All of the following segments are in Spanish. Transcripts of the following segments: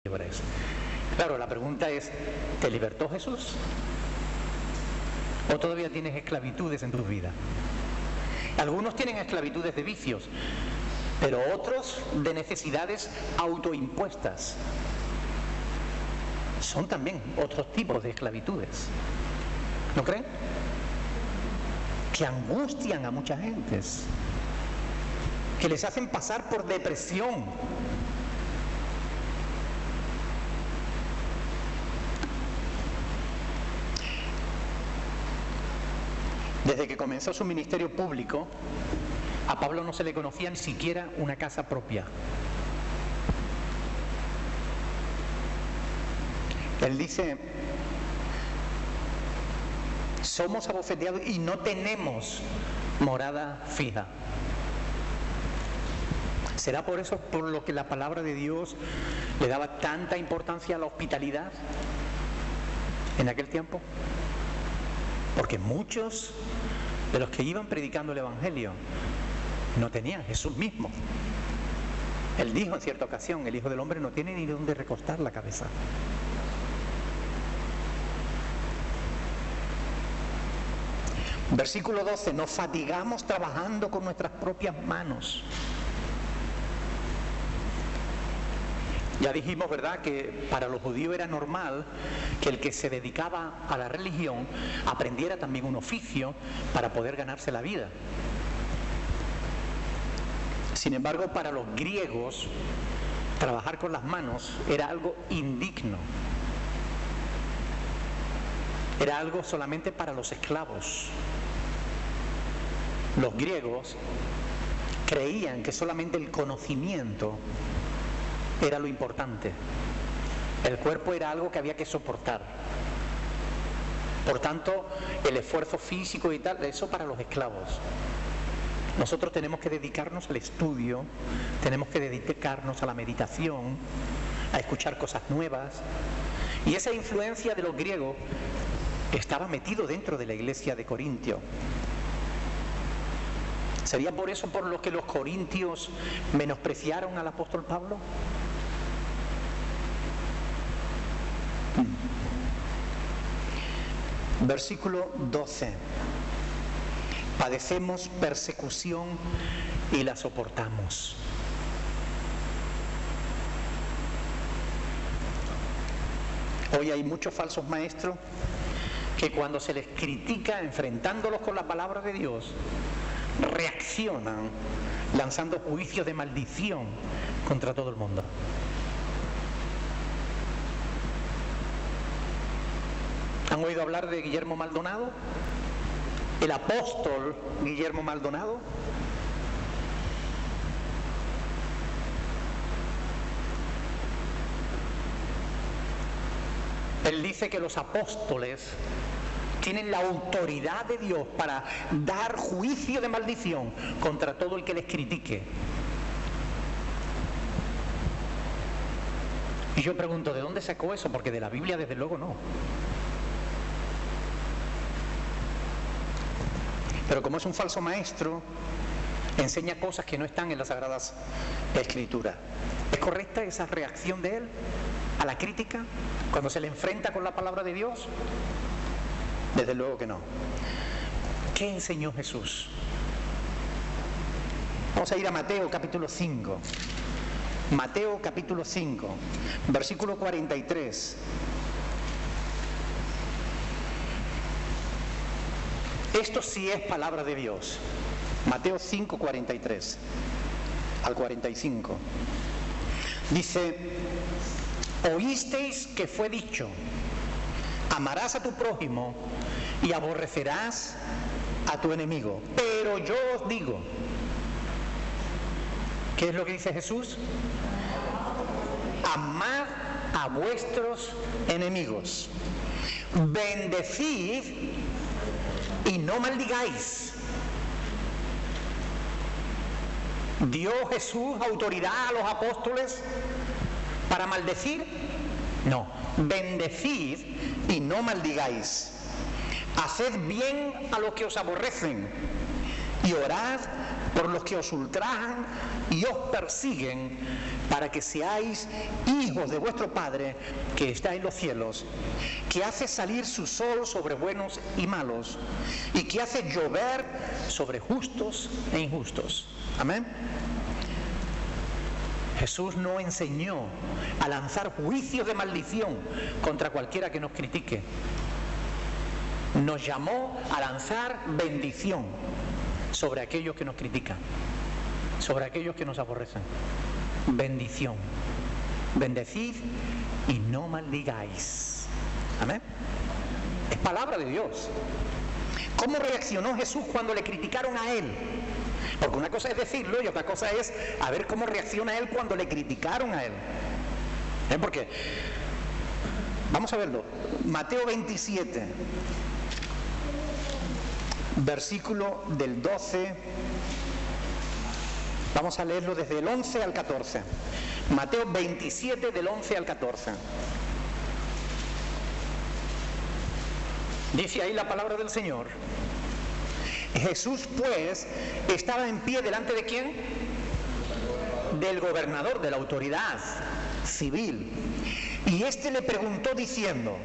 libres. Claro, la pregunta es, ¿te libertó Jesús? ¿O todavía tienes esclavitudes en tu vida? Algunos tienen esclavitudes de vicios, pero otros de necesidades autoimpuestas. Son también otros tipos de esclavitudes. ¿No creen? Que angustian a muchas gentes, que les hacen pasar por depresión. Desde que comenzó su ministerio público, a Pablo no se le conocía ni siquiera una casa propia. Él dice, somos abofeteados y no tenemos morada fija. ¿Será por eso por lo que la palabra de Dios le daba tanta importancia a la hospitalidad en aquel tiempo? Porque muchos de los que iban predicando el Evangelio no tenían Jesús mismo. Él dijo en cierta ocasión, el Hijo del Hombre no tiene ni dónde recostar la cabeza. Versículo 12, nos fatigamos trabajando con nuestras propias manos. Ya dijimos, ¿verdad?, que para los judíos era normal que el que se dedicaba a la religión aprendiera también un oficio para poder ganarse la vida. Sin embargo, para los griegos, trabajar con las manos era algo indigno. Era algo solamente para los esclavos. Los griegos creían que solamente el conocimiento era lo importante. El cuerpo era algo que había que soportar. Por tanto, el esfuerzo físico y tal, eso para los esclavos. Nosotros tenemos que dedicarnos al estudio, tenemos que dedicarnos a la meditación, a escuchar cosas nuevas. Y esa influencia de los griegos estaba metido dentro de la iglesia de Corintio. ¿Sería por eso por lo que los corintios menospreciaron al apóstol Pablo? Versículo 12. Padecemos persecución y la soportamos. Hoy hay muchos falsos maestros que cuando se les critica enfrentándolos con la palabra de Dios, reaccionan lanzando juicios de maldición contra todo el mundo. ¿Han oído hablar de Guillermo Maldonado? El apóstol Guillermo Maldonado. Él dice que los apóstoles tienen la autoridad de Dios para dar juicio de maldición contra todo el que les critique. Y yo pregunto, ¿de dónde sacó eso? Porque de la Biblia desde luego no. Pero como es un falso maestro, enseña cosas que no están en las Sagradas Escrituras. ¿Es correcta esa reacción de él a la crítica cuando se le enfrenta con la palabra de Dios? Desde luego que no. ¿Qué enseñó Jesús? Vamos a ir a Mateo capítulo 5. Mateo capítulo 5, versículo 43. Esto sí es palabra de Dios. Mateo 5, 43 al 45. Dice, oísteis que fue dicho, amarás a tu prójimo y aborrecerás a tu enemigo. Pero yo os digo, ¿qué es lo que dice Jesús? Amad a vuestros enemigos, bendecid y no maldigáis. ¿Dio Jesús autoridad a los apóstoles para maldecir? No. Bendecid y no maldigáis. Haced bien a los que os aborrecen y orad por los que os ultrajan y os persiguen, para que seáis hijos de vuestro Padre que está en los cielos, que hace salir su sol sobre buenos y malos, y que hace llover sobre justos e injustos. Amén. Jesús no enseñó a lanzar juicios de maldición contra cualquiera que nos critique. Nos llamó a lanzar bendición sobre aquellos que nos critican, sobre aquellos que nos aborrecen. Bendición. Bendecid y no maldigáis. Amén. Es palabra de Dios. ¿Cómo reaccionó Jesús cuando le criticaron a él? Porque una cosa es decirlo y otra cosa es a ver cómo reacciona él cuando le criticaron a él. Porque, vamos a verlo, Mateo 27, versículo del 12, vamos a leerlo desde el 11 al 14. Mateo 27 del 11 al 14. Dice ahí la palabra del Señor. Jesús pues estaba en pie delante de ¿quién? Del gobernador, de la autoridad civil. Y éste le preguntó diciendo: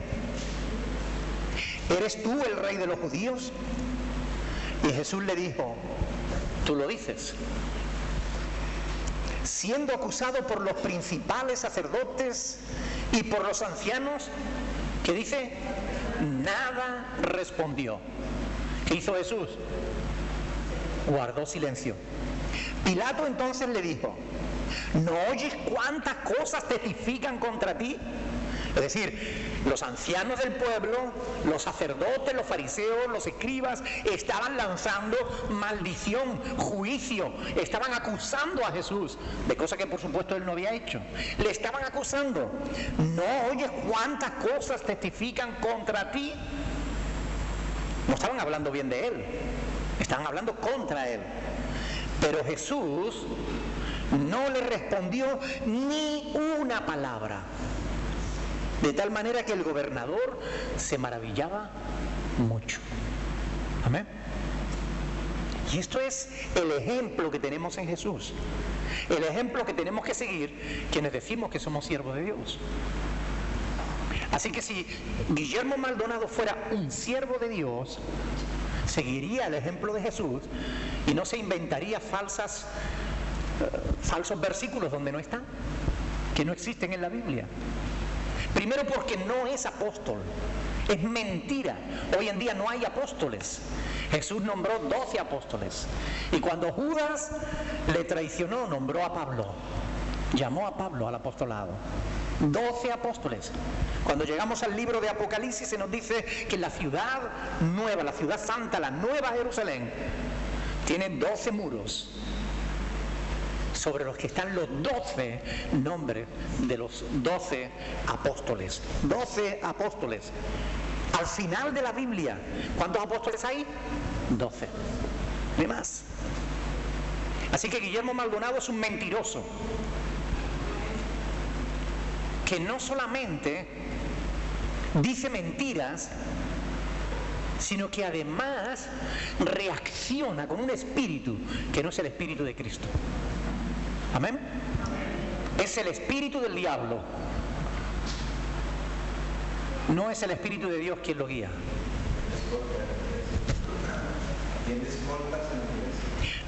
¿eres tú el rey de los judíos? Y Jesús le dijo: tú lo dices. Siendo acusado por los principales sacerdotes y por los ancianos, ¿qué dice? Nada respondió. ¿Qué hizo Jesús? Guardó silencio. Pilato entonces le dijo: ¿no oyes cuántas cosas testifican contra ti? Es decir, los ancianos del pueblo, los sacerdotes, los fariseos, los escribas, estaban lanzando maldición, juicio, estaban acusando a Jesús de cosas que por supuesto él no había hecho. Le estaban acusando. ¿No oyes cuántas cosas testifican contra ti? No estaban hablando bien de él, estaban hablando contra él. Pero Jesús no le respondió ni una palabra. De tal manera que el gobernador se maravillaba mucho. Amén. Y esto es el ejemplo que tenemos en Jesús. El ejemplo que tenemos que seguir quienes decimos que somos siervos de Dios. Así que si Guillermo Maldonado fuera un siervo de Dios, seguiría el ejemplo de Jesús y no se inventaría falsos versículos donde no están, que no existen en la Biblia. Primero porque no es apóstol, es mentira. Hoy en día no hay apóstoles. Jesús nombró 12 apóstoles. Y cuando Judas le traicionó, nombró a Pablo. Llamó a Pablo al apostolado. 12 apóstoles. Cuando llegamos al libro de Apocalipsis se nos dice que la ciudad nueva, la ciudad santa, la nueva Jerusalén, tiene 12 muros, sobre los que están los 12 nombres de los 12 apóstoles. 12 apóstoles. Al final de la Biblia, ¿cuántos apóstoles hay? 12. Ni más. Así que Guillermo Maldonado es un mentiroso, que no solamente dice mentiras, sino que además reacciona con un espíritu que no es el espíritu de Cristo. Amén. Es el espíritu del diablo. No es el espíritu de Dios quien lo guía.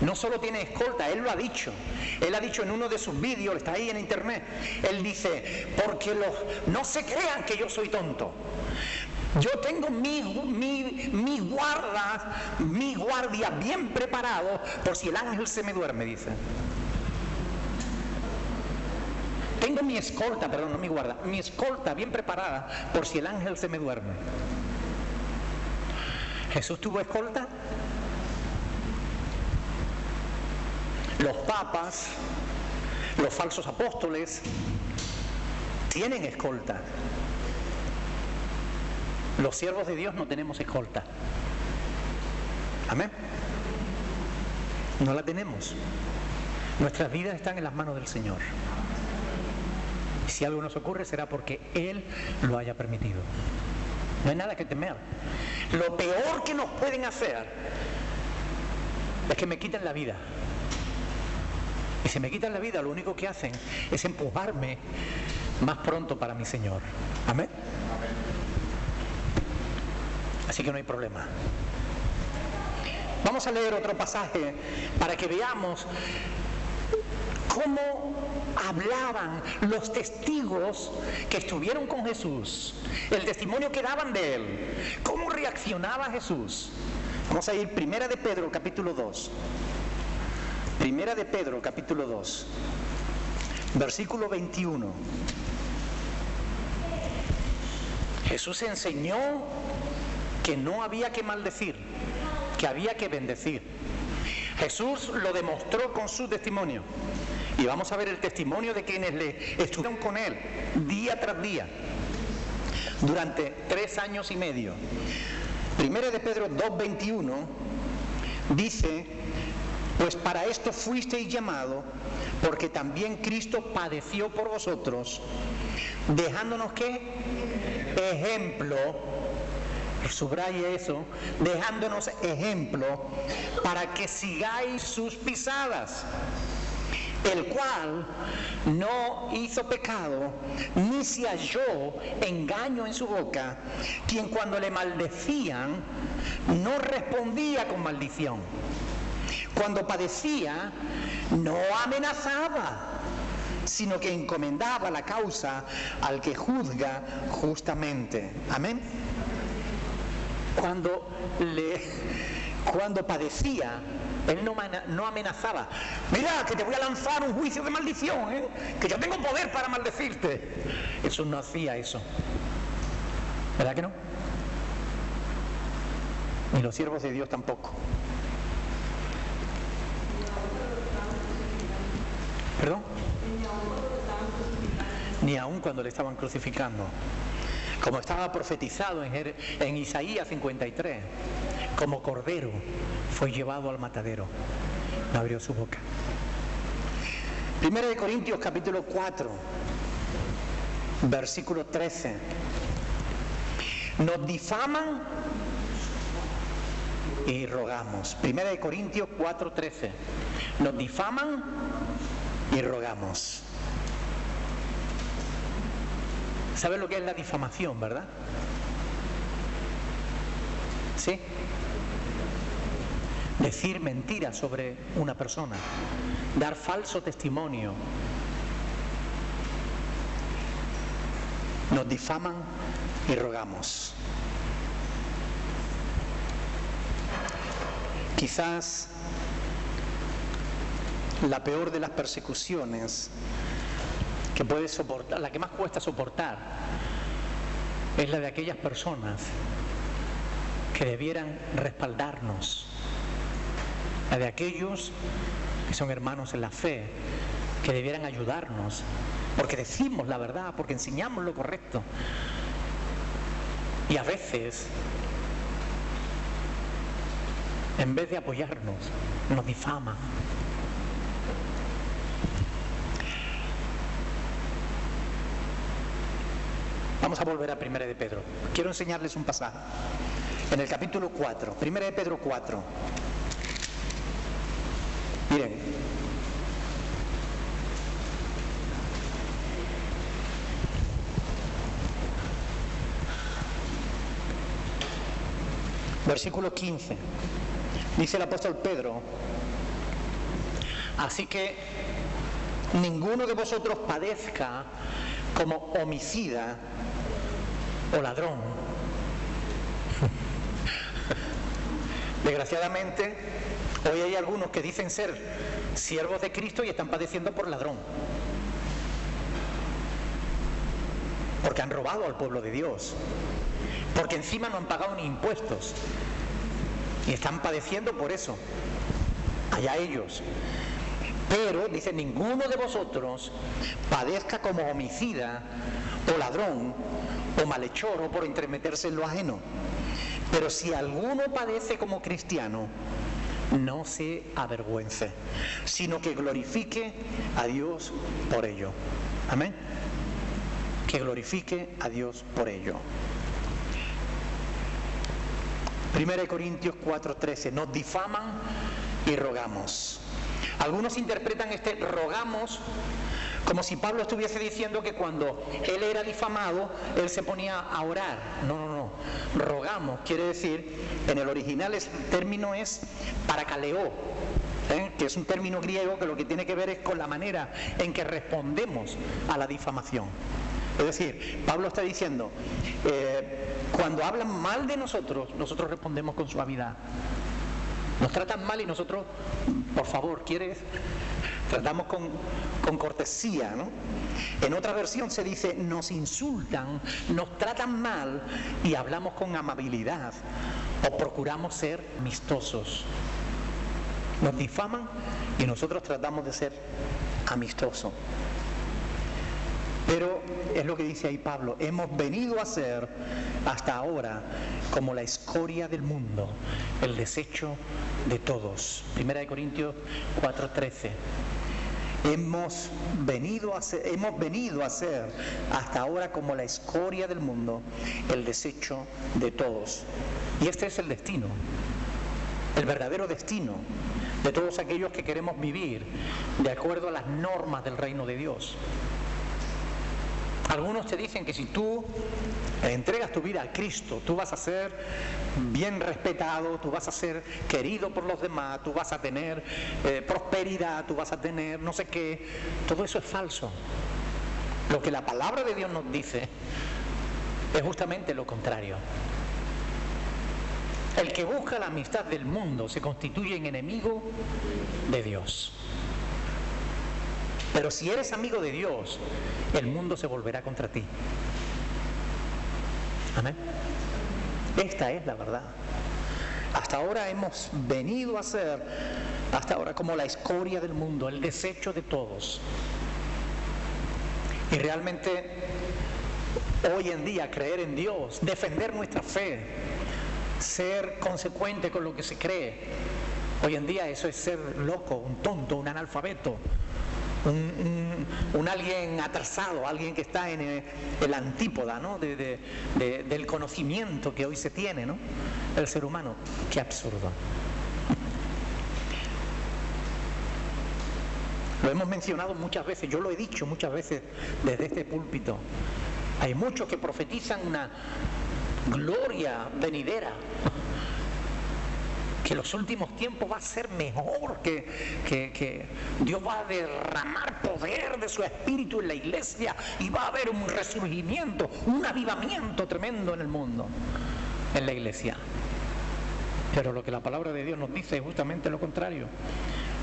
No solo tiene escolta, él lo ha dicho. Él ha dicho en uno de sus vídeos, está ahí en internet. Él dice: porque no se crean que yo soy tonto. Yo tengo mi guardia bien preparado por si el ángel se me duerme, dice. Tengo mi escolta, perdón, no mi guarda, mi escolta bien preparada por si el ángel se me duerme. ¿Jesús tuvo escolta? Los papas, los falsos apóstoles, tienen escolta. Los siervos de Dios no tenemos escolta. Amén. No la tenemos. Nuestras vidas están en las manos del Señor. Y si algo nos ocurre será porque Él lo haya permitido. No hay nada que temer. Lo peor que nos pueden hacer es que me quiten la vida. Y si me quitan la vida, lo único que hacen es empujarme más pronto para mi Señor. Amén. Así que no hay problema. Vamos a leer otro pasaje para que veamos cómo hablaban los testigos que estuvieron con Jesús, el testimonio que daban de Él, cómo reaccionaba Jesús. Vamos a ir Primera de Pedro, capítulo 2. Primera de Pedro, capítulo 2, versículo 21. Jesús enseñó que no había que maldecir, que había que bendecir. Jesús lo demostró con su testimonio. Y vamos a ver el testimonio de quienes le estuvieron con Él día tras día, durante 3 años y medio. Primera de Pedro 2:21 dice: pues para esto fuisteis llamados, porque también Cristo padeció por vosotros, dejándonos ¿qué? Ejemplo, subraye eso, dejándonos ejemplo para que sigáis sus pisadas, el cual no hizo pecado, ni se halló engaño en su boca, quien cuando le maldecían no respondía con maldición. Cuando padecía, no amenazaba, sino que encomendaba la causa al que juzga justamente. Amén. Cuando padecía, Él no amenazaba. Mira, que te voy a lanzar un juicio de maldición, que yo tengo poder para maldecirte. Jesús no hacía eso. ¿Verdad que no? Ni los siervos de Dios tampoco. ¿Perdón? Ni aun cuando le estaban crucificando. Como estaba profetizado en Isaías 53, como cordero fue llevado al matadero, no abrió su boca. Primera de Corintios capítulo 4, versículo 13. Nos difaman y rogamos. Primera de Corintios 4:13. Nos difaman y rogamos. ¿Sabes lo que es la difamación, verdad? ¿Sí? Decir mentiras sobre una persona, dar falso testimonio. Nos difaman y rogamos. Quizás la peor de las persecuciones que puedes soportar, la que más cuesta soportar, es la de aquellas personas que debieran respaldarnos, la de aquellos que son hermanos en la fe, que debieran ayudarnos, porque decimos la verdad, porque enseñamos lo correcto. Y a veces, en vez de apoyarnos, nos difaman. Vamos a volver a Primera de Pedro. Quiero enseñarles un pasaje. En el capítulo 4, Primera de Pedro 4. Miren. Versículo 15. Dice el apóstol Pedro: así que ninguno de vosotros padezca como homicida o ladrón. Desgraciadamente, hoy hay algunos que dicen ser siervos de Cristo y están padeciendo por ladrón, porque han robado al pueblo de Dios, porque encima no han pagado ni impuestos y están padeciendo por eso. Allá ellos. Pero, dice, ninguno de vosotros padezca como homicida o ladrón o malhechor o por entremeterse en lo ajeno. Pero si alguno padece como cristiano, no se avergüence, sino que glorifique a Dios por ello. Amén. Que glorifique a Dios por ello. 1 Corintios 4:13. Nos difaman y rogamos. Algunos interpretan este rogamos como si Pablo estuviese diciendo que cuando él era difamado, él se ponía a orar. No. Rogamos quiere decir, en el original el término es parakaleo, que es un término griego que lo que tiene que ver es con la manera en que respondemos a la difamación. Es decir, Pablo está diciendo, cuando hablan mal de nosotros, nosotros respondemos con suavidad. Nos tratan mal y nosotros, por favor, ¿quieres? Tratamos con cortesía, ¿no? En otra versión se dice, nos insultan, nos tratan mal y hablamos con amabilidad o procuramos ser amistosos. Nos difaman y nosotros tratamos de ser amistosos. Pero es lo que dice ahí Pablo, hemos venido a ser hasta ahora como la escoria del mundo, el desecho de todos. 1 Corintios 4:13. Hemos venido a ser hasta ahora como la escoria del mundo, el desecho de todos. Y este es el destino, el verdadero destino de todos aquellos que queremos vivir de acuerdo a las normas del reino de Dios. Algunos te dicen que si tú entregas tu vida a Cristo, tú vas a ser bien respetado, tú vas a ser querido por los demás, tú vas a tener prosperidad, tú vas a tener no sé qué. Todo eso es falso. Lo que la palabra de Dios nos dice es justamente lo contrario. El que busca la amistad del mundo se constituye en enemigo de Dios. Pero si eres amigo de Dios, el mundo se volverá contra ti. Amén. Esta es la verdad. Hasta ahora hemos venido a ser, hasta ahora como la escoria del mundo, el desecho de todos. Y realmente, hoy en día, creer en Dios, defender nuestra fe, ser consecuente con lo que se cree, hoy en día eso es ser loco, un tonto, un analfabeto. Un alguien atrasado, alguien que está en el antípoda, ¿no? del conocimiento que hoy se tiene, ¿no? El ser humano. ¡Qué absurdo! Lo hemos mencionado muchas veces, yo lo he dicho muchas veces desde este púlpito. Hay muchos que profetizan una gloria venidera, que los últimos tiempos va a ser mejor, que Dios va a derramar poder de su espíritu en la iglesia y va a haber un resurgimiento, un avivamiento tremendo en el mundo, en la iglesia. Pero lo que la palabra de Dios nos dice es justamente lo contrario.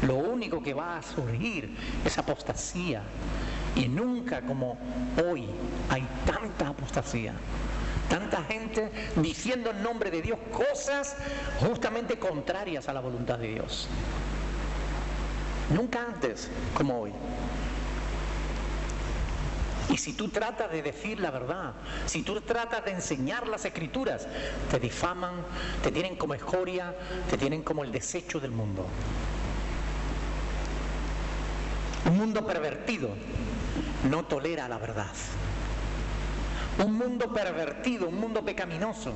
Lo único que va a surgir es apostasía, y nunca como hoy hay tanta apostasía. Tanta gente diciendo en nombre de Dios cosas justamente contrarias a la voluntad de Dios. Nunca antes como hoy. Y si tú tratas de decir la verdad, si tú tratas de enseñar las escrituras, te difaman, te tienen como escoria, te tienen como el desecho del mundo. Un mundo pervertido no tolera la verdad. Un mundo pervertido, un mundo pecaminoso,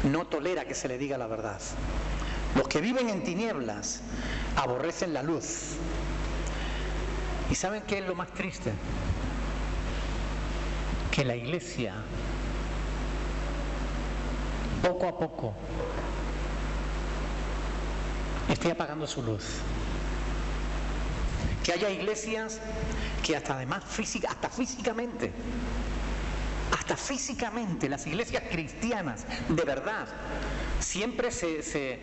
no tolera que se le diga la verdad. Los que viven en tinieblas aborrecen la luz. ¿Y saben qué es lo más triste? Que la iglesia, poco a poco, esté apagando su luz. Que haya iglesias que hasta físicamente las iglesias cristianas de verdad siempre se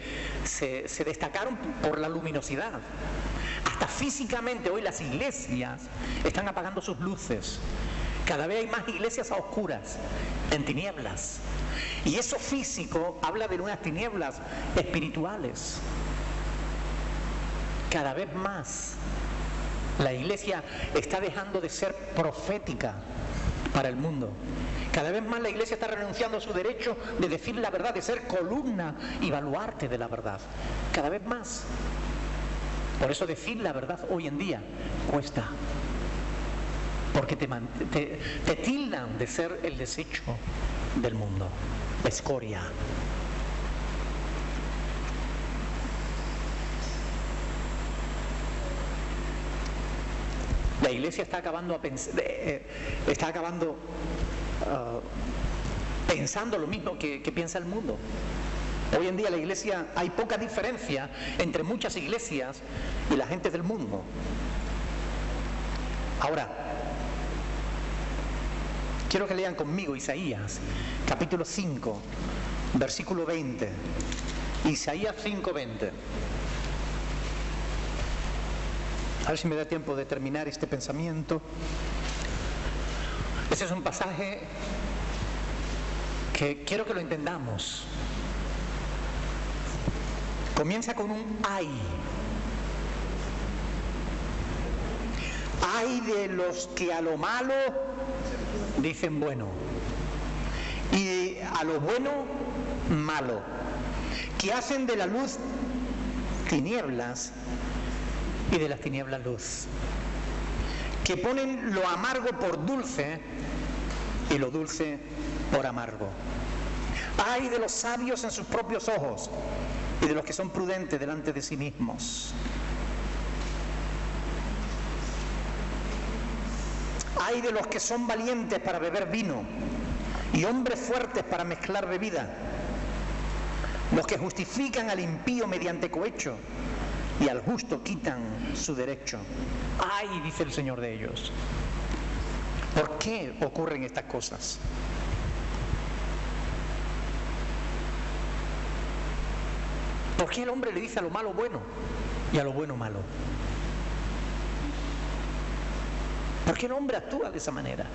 destacaron por la luminosidad. Hasta físicamente hoy las iglesias están apagando sus luces. Cada vez hay más iglesias a oscuras, en tinieblas. Y eso físico habla de unas tinieblas espirituales. Cada vez más la iglesia está dejando de ser profética para el mundo. Cada vez más la iglesia está renunciando a su derecho de decir la verdad, de ser columna y baluarte de la verdad. Cada vez más. Por eso decir la verdad hoy en día cuesta. Porque te tildan de ser el desecho del mundo, la escoria. Iglesia está acabando pensando lo mismo que piensa el mundo. Hoy en día la Iglesia, hay poca diferencia entre muchas iglesias y la gente del mundo. Ahora, quiero que lean conmigo Isaías, capítulo 5, versículo 20. Isaías 5:20. A ver si me da tiempo de terminar este pensamiento. Este es un pasaje que quiero que lo entendamos. Comienza con un ay. Ay de los que a lo malo dicen bueno y a lo bueno malo, que hacen de la luz tinieblas y de las tinieblas luz, que ponen lo amargo por dulce y lo dulce por amargo. Ay de los sabios en sus propios ojos y de los que son prudentes delante de sí mismos. Ay de los que son valientes para beber vino y hombres fuertes para mezclar bebida, los que justifican al impío mediante cohecho y al justo quitan su derecho. Ay, dice el Señor de ellos. ¿Por qué ocurren estas cosas? ¿Por qué el hombre le dice a lo malo bueno y a lo bueno malo? ¿Por qué el hombre actúa de esa manera?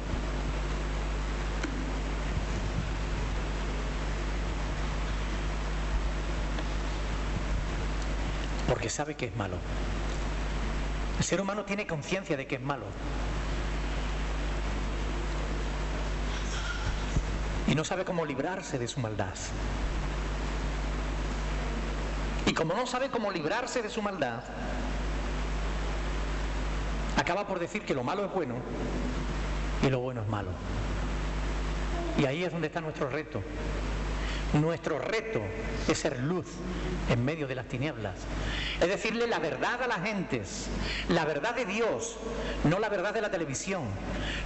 Porque sabe que es malo. El ser humano tiene conciencia de que es malo. Y no sabe cómo librarse de su maldad. Y como no sabe cómo librarse de su maldad, acaba por decir que lo malo es bueno y lo bueno es malo. Y ahí es donde está nuestro reto. Nuestro reto es ser luz en medio de las tinieblas. Es decirle la verdad a las gentes, la verdad de Dios, no la verdad de la televisión,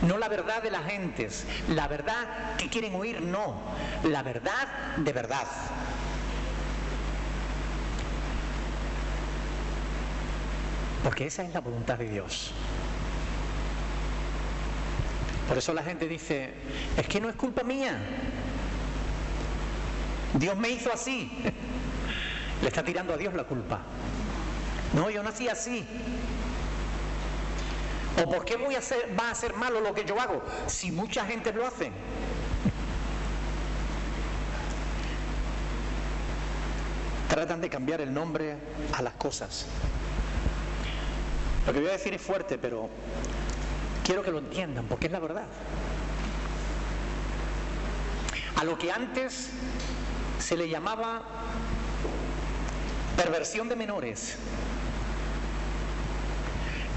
no la verdad de las gentes, la verdad que quieren oír, no, la verdad de verdad. Porque esa es la voluntad de Dios. Por eso la gente dice, es que no es culpa mía. Dios me hizo así. Le está tirando a Dios la culpa. No, yo nací así. ¿O por qué va a ser malo lo que yo hago si mucha gente lo hace? Tratan de cambiar el nombre a las cosas. Lo que voy a decir es fuerte, pero quiero que lo entiendan, porque es la verdad. A lo que antes se le llamaba perversión de menores,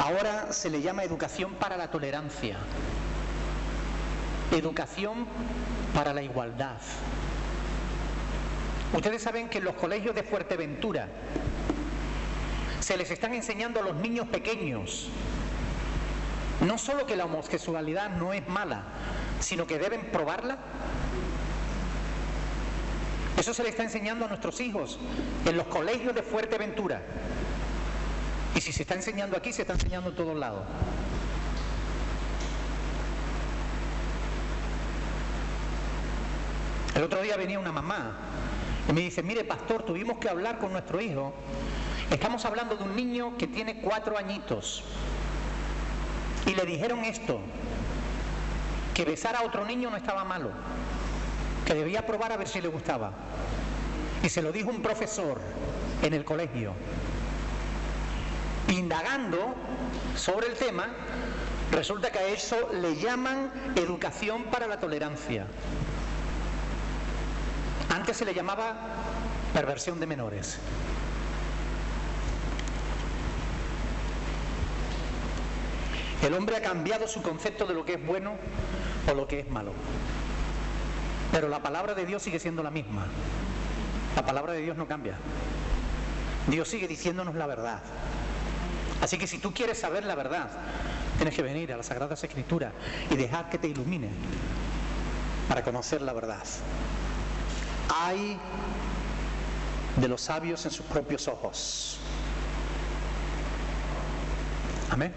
ahora se le llama educación para la tolerancia, educación para la igualdad. Ustedes saben que en los colegios de Fuerteventura se les están enseñando a los niños pequeños no solo que la homosexualidad no es mala, sino que deben probarla. Eso se le está enseñando a nuestros hijos en los colegios de Fuerteventura. Y si se está enseñando aquí, se está enseñando en todos lados. El otro día venía una mamá y me dice, mire pastor, tuvimos que hablar con nuestro hijo. Estamos hablando de un niño que tiene 4 añitos. Y le dijeron esto, que besar a otro niño no estaba malo, que debía probar a ver si le gustaba. Y se lo dijo un profesor en el colegio. Indagando sobre el tema, resulta que a eso le llaman educación para la tolerancia. Antes se le llamaba perversión de menores. El hombre ha cambiado su concepto de lo que es bueno o lo que es malo. Pero la palabra de Dios sigue siendo la misma. La palabra de Dios no cambia. Dios sigue diciéndonos la verdad. Así que si tú quieres saber la verdad, Tienes que venir a las Sagradas Escrituras y dejar que te ilumine para conocer la verdad. Ay de los sabios en sus propios ojos. Amén.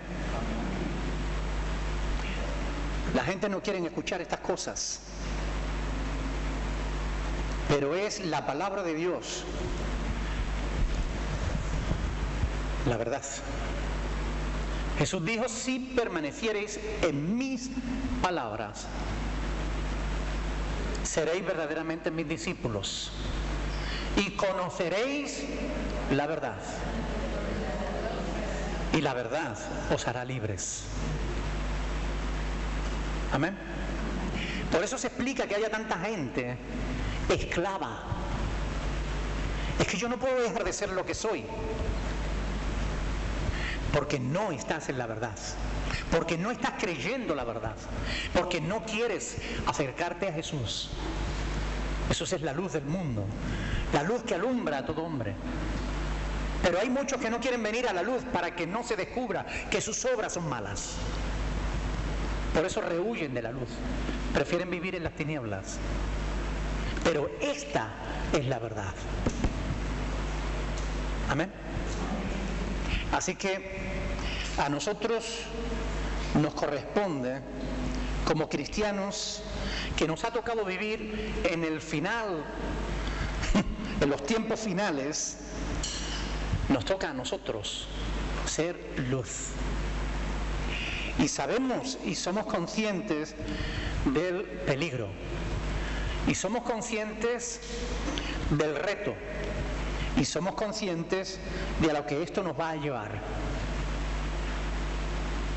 La gente no quiere escuchar estas cosas, pero es la palabra de Dios la verdad. Jesús dijo: si permaneciereis en mis palabras, seréis verdaderamente mis discípulos y conoceréis la verdad, y la verdad os hará libres. Amén. Por eso se explica que haya tanta gente esclava. Es que yo no puedo dejar de ser lo que soy, porque no estás en la verdad, porque no estás creyendo la verdad, porque no quieres acercarte a Jesús. Jesús es la luz del mundo, la luz que alumbra a todo hombre. Pero hay muchos que no quieren venir a la luz para que no se descubra que sus obras son malas. Por eso rehuyen de la luz, prefieren vivir en las tinieblas. Pero esta es la verdad. Amén. Así que a nosotros nos corresponde, como cristianos, que nos ha tocado vivir en el final, en los tiempos finales, nos toca a nosotros ser luz. Y sabemos y somos conscientes del peligro. Y somos conscientes del reto. Y somos conscientes de a lo que esto nos va a llevar.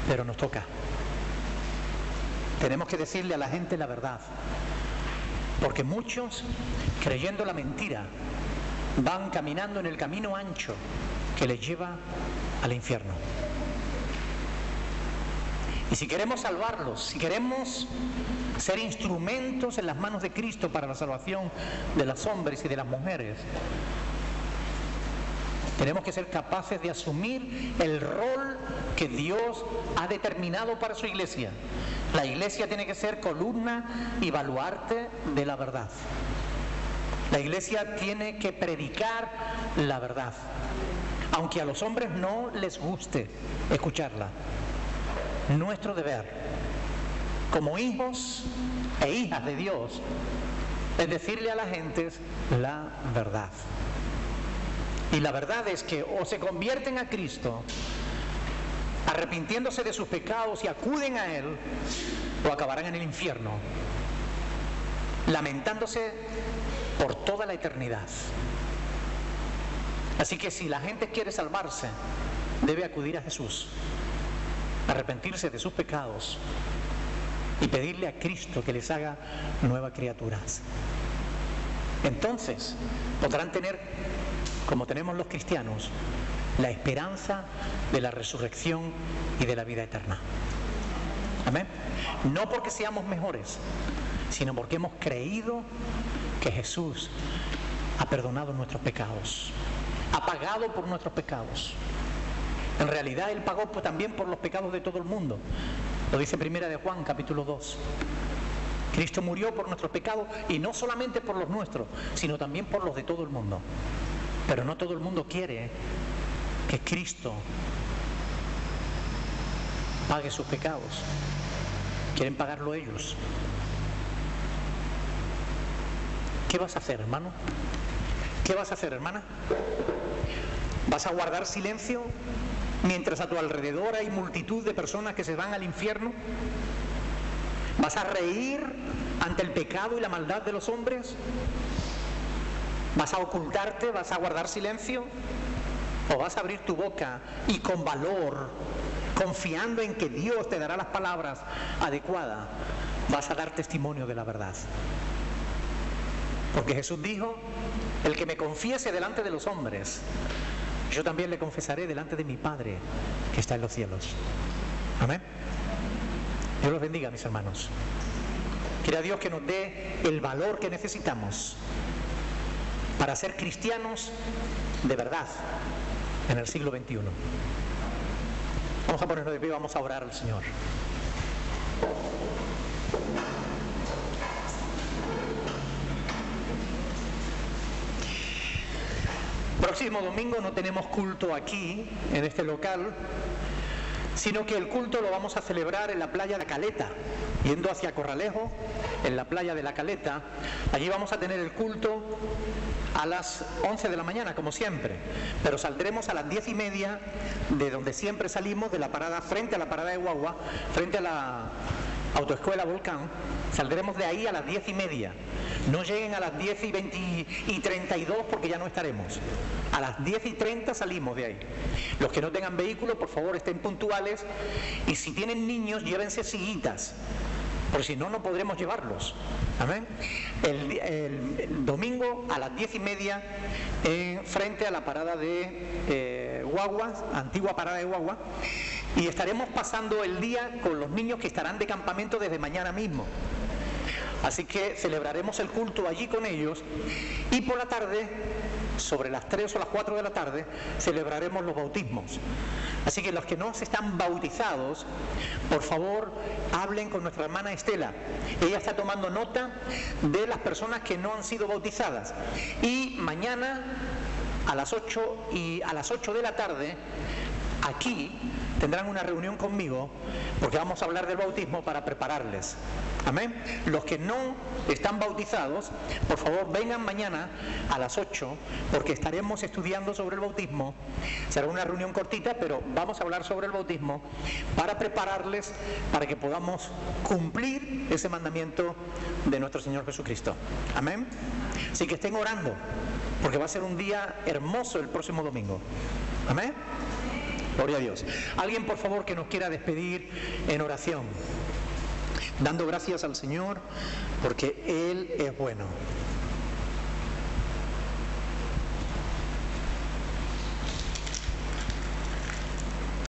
Pero nos toca. Tenemos que decirle a la gente la verdad. Porque muchos, creyendo la mentira, van caminando en el camino ancho que les lleva al infierno. Y si queremos salvarlos, si queremos ser instrumentos en las manos de Cristo para la salvación de los hombres y de las mujeres, tenemos que ser capaces de asumir el rol que Dios ha determinado para su iglesia. La iglesia tiene que ser columna y baluarte de la verdad. La iglesia tiene que predicar la verdad, aunque a los hombres no les guste escucharla. Nuestro deber, como hijos e hijas de Dios, es decirle a la gente la verdad. Y la verdad es que o se convierten a Cristo, arrepintiéndose de sus pecados y acuden a Él, o acabarán en el infierno, lamentándose por toda la eternidad. Así que si la gente quiere salvarse, debe acudir a Jesús, arrepentirse de sus pecados y pedirle a Cristo que les haga nuevas criaturas. Entonces podrán tener, como tenemos los cristianos, la esperanza de la resurrección y de la vida eterna. Amén. No porque seamos mejores, sino porque hemos creído que Jesús ha perdonado nuestros pecados, ha pagado por nuestros pecados. En realidad Él pagó también por los pecados de todo el mundo. Lo dice Primera de Juan, capítulo 2. Cristo murió por nuestros pecados, y no solamente por los nuestros, sino también por los de todo el mundo. Pero no todo el mundo quiere que Cristo pague sus pecados. Quieren pagarlo ellos. ¿Qué vas a hacer, hermano? ¿Qué vas a hacer, hermana? ¿Vas a guardar silencio mientras a tu alrededor hay multitud de personas que se van al infierno? ¿Vas a reír ante el pecado y la maldad de los hombres? ¿Vas a ocultarte? ¿Vas a guardar silencio? ¿O vas a abrir tu boca y con valor, confiando en que Dios te dará las palabras adecuadas, vas a dar testimonio de la verdad? Porque Jesús dijo: el que me confiese delante de los hombres, yo también le confesaré delante de mi Padre que está en los cielos. Amén. Dios los bendiga, mis hermanos. Quiera Dios que nos dé el valor que necesitamos para ser cristianos de verdad en el siglo XXI. Vamos a ponernos de pie, vamos a orar al Señor. Próximo domingo no tenemos culto aquí, en este local, sino que el culto lo vamos a celebrar en la playa de La Caleta, yendo hacia Corralejo, en la playa de La Caleta. Allí vamos a tener el culto a las 11 de la mañana, como siempre, pero saldremos a las 10:30 de donde siempre salimos, de la parada, frente a la parada de guagua, frente a la autoescuela Volcán. Saldremos de ahí a las 10:30. No lleguen a las 10:32 porque ya no estaremos. A las 10:30 salimos de ahí. Los que no tengan vehículo, por favor, estén puntuales, y si tienen niños, llévense sillitas, porque si no, no podremos llevarlos. Amén. El domingo a las 10:30 frente a la parada de guaguas, antigua parada de guagua, y estaremos pasando el día con los niños que estarán de campamento desde mañana mismo. Así que celebraremos el culto allí con ellos, y por la tarde, sobre las 3 o las 4 de la tarde, celebraremos los bautismos. Así que los que no están bautizados, por favor, hablen con nuestra hermana Estela. Ella está tomando nota de las personas que no han sido bautizadas. Y mañana a las 8 de la tarde, aquí tendrán una reunión conmigo, porque vamos a hablar del bautismo para prepararles. Amén. Los que no están bautizados, por favor, vengan mañana a las 8, porque estaremos estudiando sobre el bautismo. Será una reunión cortita, pero vamos a hablar sobre el bautismo para prepararles, para que podamos cumplir ese mandamiento de nuestro Señor Jesucristo. Amén. Así que estén orando, porque va a ser un día hermoso el próximo domingo. Amén. Gloria a Dios. Alguien, por favor, que nos quiera despedir en oración, dando gracias al Señor porque Él es bueno.